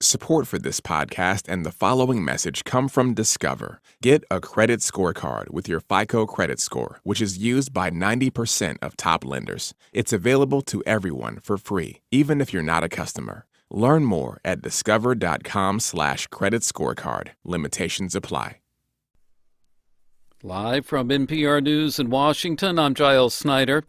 Support for this podcast and the following message come from Discover. Get a credit scorecard with your FICO credit score, which is used by 90% of top lenders. It's available to everyone for free, even if you're not a customer. Learn more at discover.com/credit scorecard. Limitations apply. Live from NPR News in Washington, I'm Giles Snyder.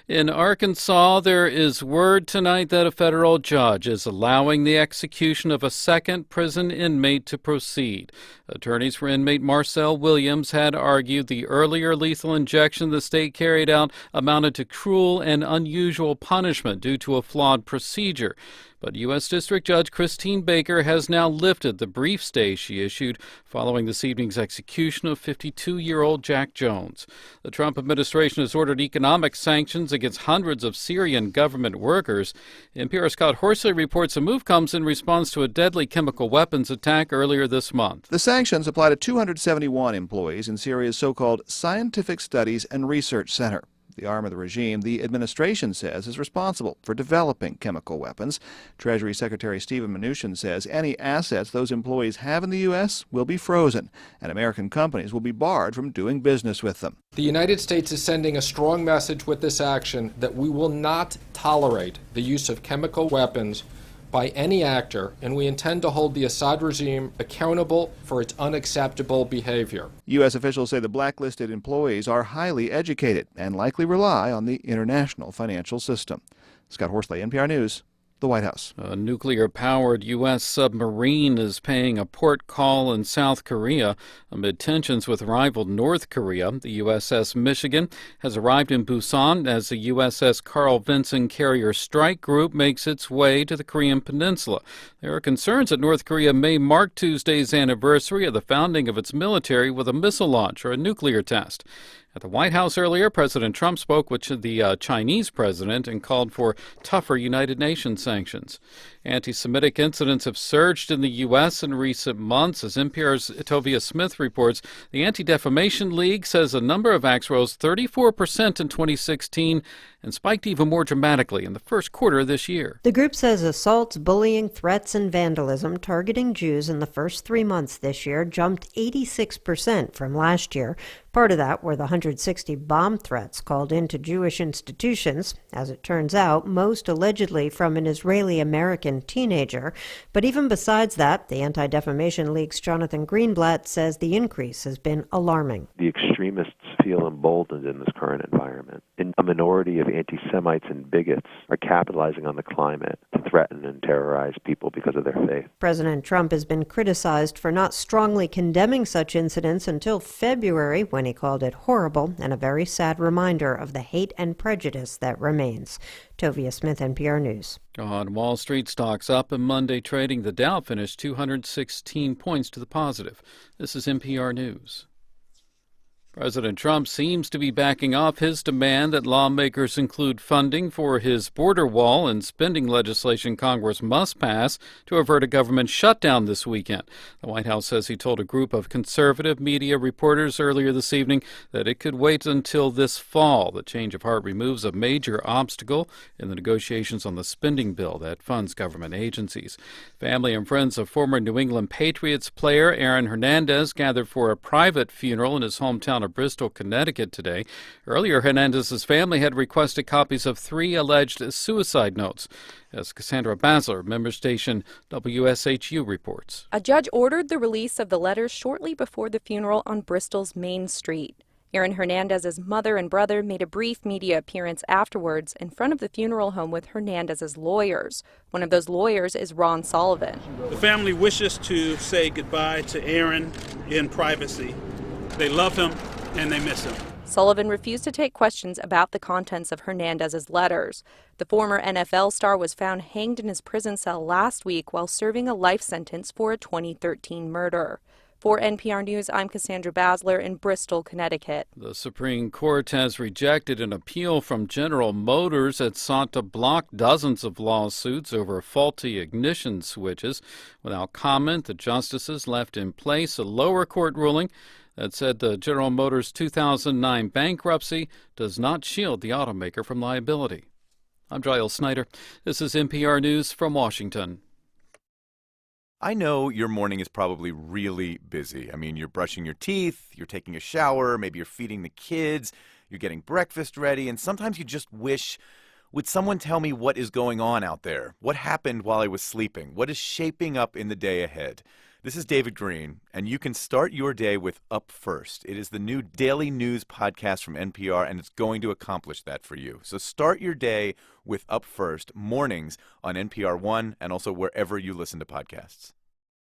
In Arkansas, there is word tonight that a federal judge is allowing the execution of a second prison inmate to proceed. Attorneys for inmate Marcel Williams had argued the earlier lethal injection the state carried out amounted to cruel and unusual punishment due to a flawed procedure. But U.S. District Judge Christine Baker has now lifted the brief stay she issued following this evening's execution of 52-year-old Jack Jones. The Trump administration has ordered economic sanctions against hundreds of Syrian government workers. NPR's Scott Horsley reports the move comes in response to a deadly chemical weapons attack earlier this month. The sanctions apply to 271 employees in Syria's so-called Scientific Studies and Research Center. The arm of the regime the administration says is responsible for developing chemical weapons. Treasury Secretary Steven Mnuchin says any assets those employees have in the U.S. will be frozen, and American companies will be barred from doing business with them. The United States is sending a strong message with this action that we will not tolerate the use of chemical weapons by any actor, and we intend to hold the Assad regime accountable for its unacceptable behavior. U.S. officials say the blacklisted employees are highly educated and likely rely on the international financial system. Scott Horsley, NPR News, the White House. A nuclear-powered U.S. submarine is paying a port call in South Korea amid tensions with rival North Korea. The USS Michigan has arrived in Busan as the USS Carl Vinson Carrier Strike Group makes its way to the Korean peninsula. There are concerns that North Korea may mark Tuesday's anniversary of the founding of its military with a missile launch or a nuclear test. At the White House earlier, President Trump spoke with the Chinese president and called for tougher United Nations sanctions. Anti-Semitic incidents have surged in the U.S. in recent months. As NPR's Tovia Smith reports, the Anti-Defamation League says the number of acts rose 34% in 2016 and spiked even more dramatically in the first quarter of this year. The group says assaults, bullying, threats, and vandalism targeting Jews in the first 3 months this year jumped 86% from last year. Part of that were the 160 bomb threats called into Jewish institutions, as it turns out, most allegedly from an Israeli-American teenager. But even besides that, the Anti-Defamation League's Jonathan Greenblatt says the increase has been alarming. The extremists feel emboldened in this current environment. And a minority of anti-Semites and bigots are capitalizing on the climate to threaten and terrorize people because of their faith. President Trump has been criticized for not strongly condemning such incidents until February, when he called it horrible and a very sad reminder of the hate and prejudice that remains. Tovia Smith, NPR News. On Wall Street, stocks up in Monday trading. The Dow finished 216 points to the positive. This is NPR News. President Trump seems to be backing off his demand that lawmakers include funding for his border wall and spending legislation Congress must pass to avert a government shutdown this weekend. The White House says he told a group of conservative media reporters earlier this evening that it could wait until this fall. The change of heart removes a major obstacle in the negotiations on the spending bill that funds government agencies. Family and friends of former New England Patriots player Aaron Hernandez gathered for a private funeral in his hometown of Bristol, Connecticut today. Earlier, Hernandez's family had requested copies of 3 alleged suicide notes. As Cassandra Basler, member station WSHU, reports. A judge ordered the release of the letters shortly before the funeral on Bristol's Main Street. Aaron Hernandez's mother and brother made a brief media appearance afterwards in front of the funeral home with Hernandez's lawyers. One of those lawyers is Ron Sullivan. The family wishes to say goodbye to Aaron in privacy. They love him and they miss him. Sullivan refused to take questions about the contents of Hernandez's letters. The former NFL star was found hanged in his prison cell last week while serving a life sentence for a 2013 murder. For NPR News, I'm Cassandra Basler in Bristol, Connecticut. The Supreme Court has rejected an appeal from General Motors that sought to block dozens of lawsuits over faulty ignition switches. Without comment, the justices left in place a lower court ruling that said the General Motors 2009 bankruptcy does not shield the automaker from liability. I'm Giles Snyder. This is NPR News from Washington. I know your morning is probably really busy. I mean, you're brushing your teeth, you're taking a shower, maybe you're feeding the kids, you're getting breakfast ready, and sometimes you just wish, would someone tell me what is going on out there? What happened while I was sleeping? What is shaping up in the day ahead? This is David Green, and you can start your day with Up First. It is the new daily news podcast from NPR, and it's going to accomplish that for you. So start your day with Up First, mornings on NPR One and also wherever you listen to podcasts.